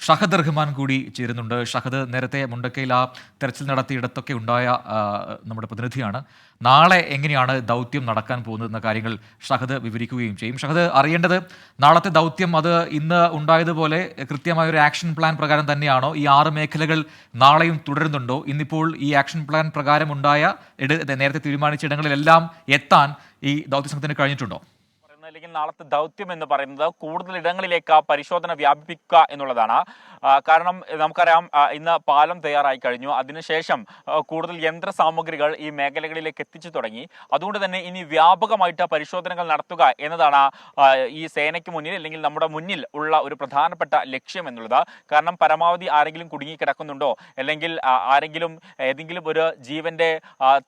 ഷഹദ് റഹ്മാൻ കൂടി ചേരുന്നുണ്ട്. ഷഹദ്, നേരത്തെ മുണ്ടക്കയിൽ ആ തെരച്ചിൽ നടത്തിയിടത്തൊക്കെ ഉണ്ടായ നമ്മുടെ പ്രതിനിധിയാണ്. നാളെ എങ്ങനെയാണ് ദൗത്യം നടക്കാൻ പോകുന്നതെന്ന കാര്യങ്ങൾ ഷഹദ് വിവരിക്കുകയും ചെയ്യും. ഷഹദ്, അറിയേണ്ടത് നാളത്തെ ദൗത്യം അത് ഇന്ന് ഉണ്ടായതുപോലെ കൃത്യമായ ഒരു ആക്ഷൻ പ്ലാൻ പ്രകാരം തന്നെയാണോ? ഈ 6 മേഖലകൾ നാളെയും തുടരുന്നുണ്ടോ? ഇന്നിപ്പോൾ ഈ ആക്ഷൻ പ്ലാൻ പ്രകാരം നേരത്തെ തീരുമാനിച്ച ഇടങ്ങളിലെല്ലാം എത്താൻ ഈ ദൗത്യസംഘത്തിന് കഴിഞ്ഞിട്ടുണ്ടോ? അല്ലെങ്കിൽ നാളത്തെ ദൗത്യം എന്ന് പറയുന്നത് കൂടുതൽ ഇടങ്ങളിലേക്ക് പരിശോധന വ്യാപിപ്പിക്കുക എന്നുള്ളതാണ്. കാരണം നമുക്കറിയാം, ഇന്ന് പാലം തയ്യാറായി കഴിഞ്ഞു. അതിനുശേഷം കൂടുതൽ യന്ത്ര സാമഗ്രികൾ ഈ മേഖലകളിലേക്ക് എത്തിച്ചു തുടങ്ങി. അതുകൊണ്ട് തന്നെ ഇനി വ്യാപകമായിട്ട് പരിശോധനകൾ നടത്തുക എന്നതാണ് ഈ സേനയ്ക്ക് മുന്നിൽ അല്ലെങ്കിൽ നമ്മുടെ മുന്നിൽ ഉള്ള ഒരു പ്രധാനപ്പെട്ട ലക്ഷ്യം എന്നുള്ളത്. കാരണം പരമാവധി ആരെങ്കിലും കുടുങ്ങിക്കിടക്കുന്നുണ്ടോ, അല്ലെങ്കിൽ ആരെങ്കിലും ഏതെങ്കിലും ഒരു ജീവന്റെ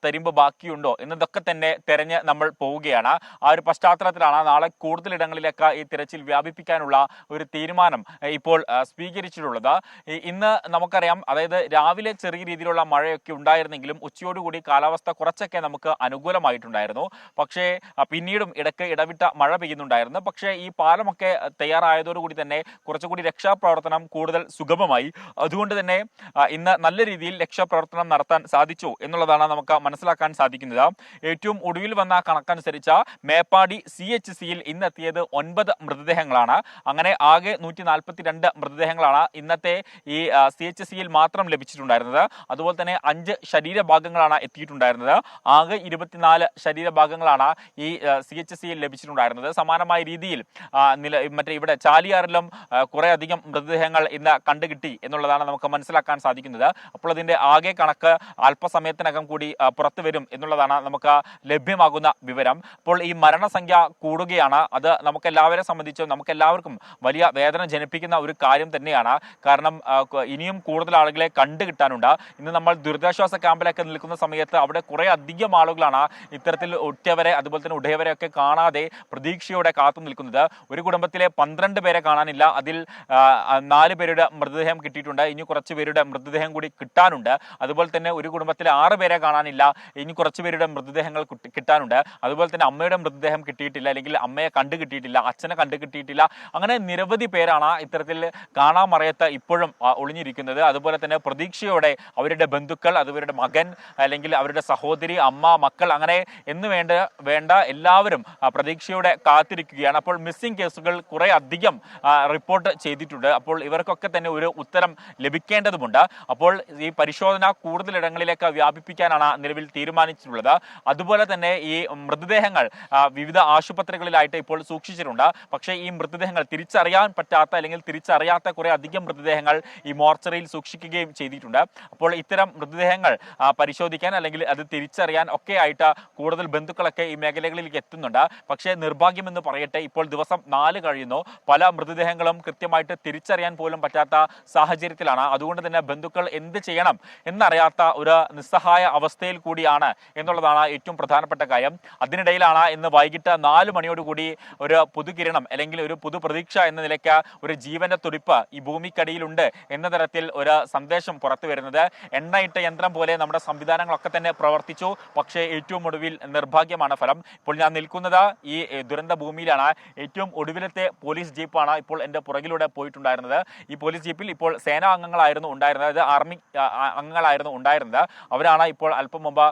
തരിമ്പ് ബാക്കിയുണ്ടോ എന്നതൊക്കെ തന്നെ തെരഞ്ഞ് നമ്മൾ പോവുകയാണ്. ആ ഒരു പശ്ചാത്തലത്തിലാണ് നാളെ കൂടുതൽ ഇടങ്ങളിലേക്ക് ഈ തിരച്ചിൽ വ്യാപിപ്പിക്കാനുള്ള ഒരു തീരുമാനം ഇപ്പോൾ സ്വീകരിച്ചിട്ടുള്ളത്. ഇന്ന് നമുക്കറിയാം, അതായത് രാവിലെ ചെറിയ രീതിയിലുള്ള മഴയൊക്കെ ഉണ്ടായിരുന്നെങ്കിലും ഉച്ചയോടുകൂടി കാലാവസ്ഥ കുറച്ചൊക്കെ നമുക്ക് അനുകൂലമായിട്ടുണ്ടായിരുന്നു. പക്ഷേ പിന്നീടും ഇടയ്ക്ക് ഇടവിട്ട മഴ പെയ്യുന്നുണ്ടായിരുന്നു. പക്ഷേ ഈ പാലമൊക്കെ തയ്യാറായതോടുകൂടി തന്നെ കുറച്ചുകൂടി രക്ഷാപ്രവർത്തനം കൂടുതൽ സുഗമമായി. അതുകൊണ്ട് തന്നെ ഇന്ന് നല്ല രീതിയിൽ രക്ഷാപ്രവർത്തനം നടത്താൻ സാധിച്ചു എന്നുള്ളതാണ് നമുക്ക് മനസ്സിലാക്കാൻ സാധിക്കുന്നത്. ഏറ്റവും ഒടുവിൽ വന്ന കണക്കനുസരിച്ച് മേപ്പാടി CHCയിൽ ഇന്നെത്തിയത് 9 മൃതദേഹങ്ങളാണ്. അങ്ങനെ ആകെ 142 മൃതദേഹങ്ങളാണ് ഇന്നത്തെ ഈ CHCയിൽ മാത്രം ലഭിച്ചിട്ടുണ്ടായിരുന്നത്. അതുപോലെ തന്നെ 5 ശരീരഭാഗങ്ങളാണ് എത്തിയിട്ടുണ്ടായിരുന്നത്. ആകെ 24 ശരീരഭാഗങ്ങളാണ് ഈ CHCയിൽ ലഭിച്ചിട്ടുണ്ടായിരുന്നത്. സമാനമായ രീതിയിൽ ഇവിടെ ചാലിയാറിലും കുറെ അധികം മൃതദേഹങ്ങൾ ഇന്ന് കണ്ടുകിട്ടി എന്നുള്ളതാണ് നമുക്ക് മനസ്സിലാക്കാൻ സാധിക്കുന്നത്. അപ്പോൾ അതിന്റെ ആകെ കണക്ക് അല്പസമയത്തിനകം കൂടി പുറത്തു വരും എന്നുള്ളതാണ് നമുക്ക് ലഭ്യമാകുന്ന വിവരം. അപ്പോൾ ഈ മരണസംഖ്യ കൂടുകയാണ്. അത് നമുക്കെല്ലാവരെ സംബന്ധിച്ചും നമുക്കെല്ലാവർക്കും വലിയ വേദന ജനിപ്പിക്കുന്ന ഒരു കാര്യം തന്നെയാണ്. കാരണം ഇനിയും കൂടുതൽ ആളുകളെ കണ്ടുകിട്ടാനുണ്ട്. ഇന്ന് നമ്മൾ ദുരിതാശ്വാസ ക്യാമ്പിലൊക്കെ നിൽക്കുന്ന സമയത്ത് അവിടെ കുറെ അധികം ആളുകളാണ് ഇത്തരത്തിൽ ഒറ്റവരെ അതുപോലെ തന്നെ ഉടയവരെയൊക്കെ കാണാതെ പ്രതീക്ഷയോടെ കാത്തു നിൽക്കുന്നത്. ഒരു കുടുംബത്തിലെ 12 പേരെ കാണാനില്ല. അതിൽ 4 പേരുടെ മൃതദേഹം കിട്ടിയിട്ടുണ്ട്. ഇനി കുറച്ച് പേരുടെ മൃതദേഹം കൂടി കിട്ടാനുണ്ട്. അതുപോലെ തന്നെ ഒരു കുടുംബത്തിലെ 6 പേരെ കാണാനില്ല. ഇനി കുറച്ച് പേരുടെ മൃതദേഹങ്ങൾ കിട്ടാനുണ്ട്. അതുപോലെ തന്നെ അമ്മയുടെ മൃതദേഹം കിട്ടിയിട്ടില്ല, അല്ലെങ്കിൽ അമ്മയെ കണ്ടു കിട്ടിയിട്ടില്ല, അച്ഛനെ കണ്ടു കിട്ടിയിട്ടില്ല. അങ്ങനെ നിരവധി പേരാണ് ഇത്തരത്തിൽ കാണാമറയത്ത് ഇപ്പോഴും ഒളിഞ്ഞിരിക്കുന്നത്. അതുപോലെ തന്നെ പ്രതീക്ഷയോടെ അവരുടെ ബന്ധുക്കൾ, അവരുടെ മകൻ, അല്ലെങ്കിൽ അവരുടെ സഹോദരി, അമ്മ, മക്കൾ, അങ്ങനെ എന്ന് വേണ്ട എല്ലാവരും പ്രതീക്ഷയോടെ കാത്തിരിക്കുകയാണ്. അപ്പോൾ മിസ്സിംഗ് കേസുകൾ കുറെ അധികം റിപ്പോർട്ട് ചെയ്തിട്ടുണ്ട്. അപ്പോൾ ഇവർക്കൊക്കെ തന്നെ ഒരു ഉത്തരം ലഭിക്കേണ്ടതുണ്ട്. അപ്പോൾ ഈ പരിശോധന കൂടുതലിടങ്ങളിലേക്ക് വ്യാപിപ്പിക്കാനാണ് നിലവിൽ തീരുമാനിച്ചിട്ടുള്ളത്. അതുപോലെ തന്നെ ഈ മൃതദേഹങ്ങൾ വിവിധ ആശുപത്രികളിലായിട്ട് ഇപ്പോൾ സൂക്ഷിച്ചിട്ടുണ്ട്. പക്ഷേ ഈ മൃതദേഹങ്ങൾ തിരിച്ചറിയാൻ പറ്റാത്ത അല്ലെങ്കിൽ തിരിച്ചറിയാത്ത കുറെ അധികം മൃതദേഹങ്ങൾ ഈ മോർച്ചറിയിൽ സൂക്ഷിക്കുകയും ചെയ്തിട്ടുണ്ട്. അപ്പോൾ ഇത്തരം മൃതദേഹങ്ങൾ പരിശോധിക്കാൻ അല്ലെങ്കിൽ അത് തിരിച്ചറിയാൻ ഒക്കെ ആയിട്ട് കൂടുതൽ ബന്ധുക്കളൊക്കെ ഈ മേഖലകളിലേക്ക് എത്തുന്നുണ്ട്. പക്ഷേ നിർഭാഗ്യമെന്ന് പറയട്ടെ, ഇപ്പോൾ ദിവസം 4 കഴിയുന്നു. പല മൃതദേഹങ്ങളും കൃത്യമായിട്ട് തിരിച്ചറിയാൻ പോലും പറ്റാത്ത സാഹചര്യത്തിലാണ്. അതുകൊണ്ട് തന്നെ ബന്ധുക്കൾ എന്ത് ചെയ്യണം എന്നറിയാത്ത ഒരു നിസ്സഹായ അവസ്ഥയിൽ കൂടിയാണ് എന്നുള്ളതാണ് ഏറ്റവും പ്രധാനപ്പെട്ട കാര്യം. അതിനിടയിലാണ് ഇന്ന് വൈകിട്ട് 4 മണിയോടുകൂടി ഒരു പുതുകിരണം അല്ലെങ്കിൽ ഒരു പുതുപ്രതീക്ഷ എന്ന നിലയ്ക്ക് ഒരു ജീവന്റെ തുടിപ്പ് ഈ ഭൂമിക്കടിയിലുണ്ട് എന്ന തരത്തിൽ ഒരു സന്ദേശം പുറത്തു വരുന്നത്. എണ്ണയിട്ട യന്ത്രം പോലെ നമ്മുടെ സംവിധാനങ്ങളൊക്കെ തന്നെ പ്രവർത്തിച്ചു. പക്ഷേ ഏറ്റവും ഒടുവിൽ നിർഭാഗ്യമാണ് ഫലം. ഇപ്പോൾ ഞാൻ നിൽക്കുന്നത് ഈ ദുരന്ത ഭൂമിയിലാണ്. ഏറ്റവും ഒടുവിലത്തെ പോലീസ് ജീപ്പാണ് ഇപ്പോൾ എൻ്റെ പുറകിലൂടെ പോയിട്ടുണ്ടായിരുന്നത്. ഈ പോലീസ് ജീപ്പിൽ ഇപ്പോൾ സേനാ അംഗങ്ങളായിരുന്നു ഉണ്ടായിരുന്നത്, അത് ആർമി അംഗങ്ങളായിരുന്നു ഉണ്ടായിരുന്നത്. അവരാണ് ഇപ്പോൾ അല്പം മുമ്പ്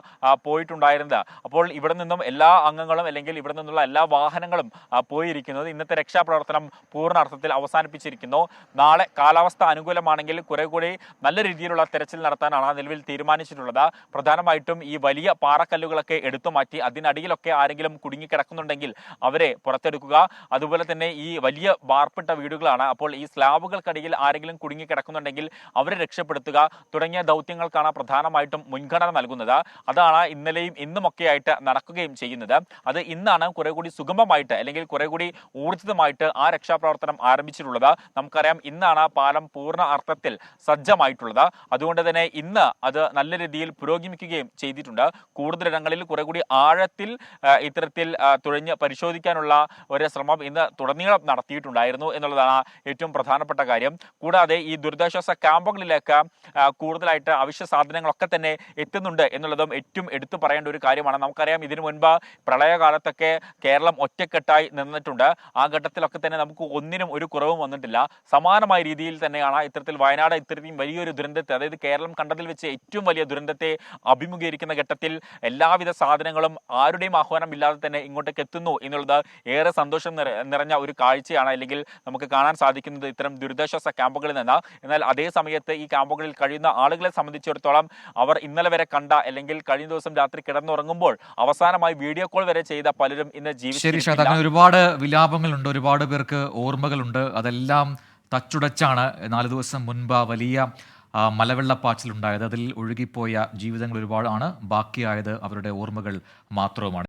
പോയിട്ടുണ്ടായിരുന്നത്. അപ്പോൾ ഇവിടെ നിന്നും എല്ലാ അംഗങ്ങളും അല്ലെങ്കിൽ ഇവിടെ നിന്നുള്ള എല്ലാ വാഹനങ്ങളും പോയിരിക്കുന്നത്. ഇന്നത്തെ രക്ഷാപ്രവർത്തനം പൂർണ്ണ അർത്ഥത്തിൽ അവസാനിപ്പിച്ചിരിക്കുന്നു. നാളെ കാലാവസ്ഥ അനുകൂലമാണെങ്കിൽ കുറെ കൂടി നല്ല രീതിയിലുള്ള തെരച്ചിൽ നടത്താനാണ് നിലവിൽ തീരുമാനിച്ചിട്ടുള്ളത്. പ്രധാനമായിട്ടും ഈ വലിയ പാറക്കല്ലുകളൊക്കെ എടുത്തു മാറ്റി അതിനടിയിലൊക്കെ ആരെങ്കിലും കുടുങ്ങിക്കിടക്കുന്നുണ്ടെങ്കിൽ അവരെ പുറത്തെടുക്കുക. അതുപോലെ തന്നെ ഈ വലിയ വാർപ്പിട്ട വീടുകളാണ്. അപ്പോൾ ഈ സ്ലാബുകൾക്കടിയിൽ ആരെങ്കിലും കുടുങ്ങിക്കിടക്കുന്നുണ്ടെങ്കിൽ അവരെ രക്ഷപ്പെടുത്തുക തുടങ്ങിയ ദൗത്യങ്ങൾക്കാണ് പ്രധാനമായിട്ടും മുൻഗണന നൽകുന്നത്. അതാണ് ഇന്നലെയും ഇന്നുമൊക്കെയായിട്ട് നടക്കുകയും ചെയ്യുന്നത്. അത് ഇന്നാണ് കുറെ കൂടി സുഗമമായിട്ട് അല്ലെങ്കിൽ കുറെ കൂടി ഊർജിതമായിട്ട് ആ രക്ഷാപ്രവർത്തനം ആരംഭിച്ചിട്ടുള്ളത്. നമുക്കറിയാം, ഇന്നാണ് പാലം പൂർണ്ണ അർത്ഥത്തിൽ സജ്ജമായിട്ടുള്ളത്. അതുകൊണ്ട് തന്നെ ഇന്ന് അത് നല്ല രീതിയിൽ പുരോഗമിക്കുകയും ചെയ്തിട്ടുണ്ട്. കൂടുതലിടങ്ങളിൽ കുറെ കൂടി ആഴത്തിൽ ഇത്തരത്തിൽ തുഴഞ്ഞ് പരിശോധിക്കാനുള്ള ഒരു ശ്രമം ഇന്ന് തുടർന്നീളം നടത്തിയിട്ടുണ്ടായിരുന്നു എന്നുള്ളതാണ് ഏറ്റവും പ്രധാനപ്പെട്ട കാര്യം. കൂടാതെ ഈ ദുരിതാശ്വാസ ക്യാമ്പുകളിലേക്ക് കൂടുതലായിട്ട് അവശ്യ സാധനങ്ങളൊക്കെ തന്നെ എത്തുന്നുണ്ട് എന്നുള്ളതും ഏറ്റവും എടുത്തു പറയേണ്ട ഒരു കാര്യമാണ്. നമുക്കറിയാം, ഇതിനു മുൻപ് പ്രളയകാലത്തൊക്കെ കേരളം ഒറ്റക്കെട്ടായി നിന്നിട്ടുണ്ട്. ആ ഘട്ടത്തിലൊക്കെ തന്നെ നമുക്ക് ഒന്നിനും ഒരു കുറവും വന്നിട്ടില്ല. സമാനമായ രീതിയിൽ രീതിയിൽ തന്നെയാണ് ഇത്തരത്തിൽ വയനാട് ഇത്തരത്തിൽ വലിയൊരു ദുരന്തത്തെ, അതായത് കേരളം കണ്ടതിൽ വെച്ച് ഏറ്റവും വലിയ ദുരന്തത്തെ അഭിമുഖീകരിക്കുന്ന ഘട്ടത്തിൽ എല്ലാവിധ സാധനങ്ങളും ആരുടെയും ആഹ്വാനം ഇല്ലാതെ തന്നെ ഇങ്ങോട്ടേക്ക് എത്തുന്നു എന്നുള്ളത് ഏറെ സന്തോഷം നിറഞ്ഞ ഒരു കാഴ്ചയാണ്, അല്ലെങ്കിൽ നമുക്ക് കാണാൻ സാധിക്കുന്നത് ഇത്തരം ദുരിതാശ്വാസ ക്യാമ്പുകളിൽ നിന്ന്. എന്നാൽ അതേ സമയത്ത് ഈ ക്യാമ്പുകളിൽ കഴിയുന്ന ആളുകളെ സംബന്ധിച്ചിടത്തോളം അവർ ഇന്നലെ വരെ കണ്ട, അല്ലെങ്കിൽ കഴിഞ്ഞ ദിവസം രാത്രി കിടന്നുറങ്ങുമ്പോൾ അവസാനമായി വീഡിയോ കോൾ വരെ ചെയ്ത പലരും ഇന്ന് ശരി ഷാദ്, ജീവിച്ചിരിക്കില്ല. അങ്ങനെ ഒരുപാട് വിലാപങ്ങളുണ്ട്, ഒരുപാട് പേർക്ക് ഓർമ്മകളുണ്ട്. അതെല്ലാം തച്ചുടച്ചാണ് 4 ദിവസം മുൻപ് ആ വലിയ മലവെള്ളപ്പാച്ചിലുണ്ടായത്. അതിൽ ഒഴുകിപ്പോയ ജീവിതങ്ങൾ ഒരുപാടാണ്, ബാക്കിയായത് അവരുടെ ഓർമ്മകൾ മാത്രവുമാണ്.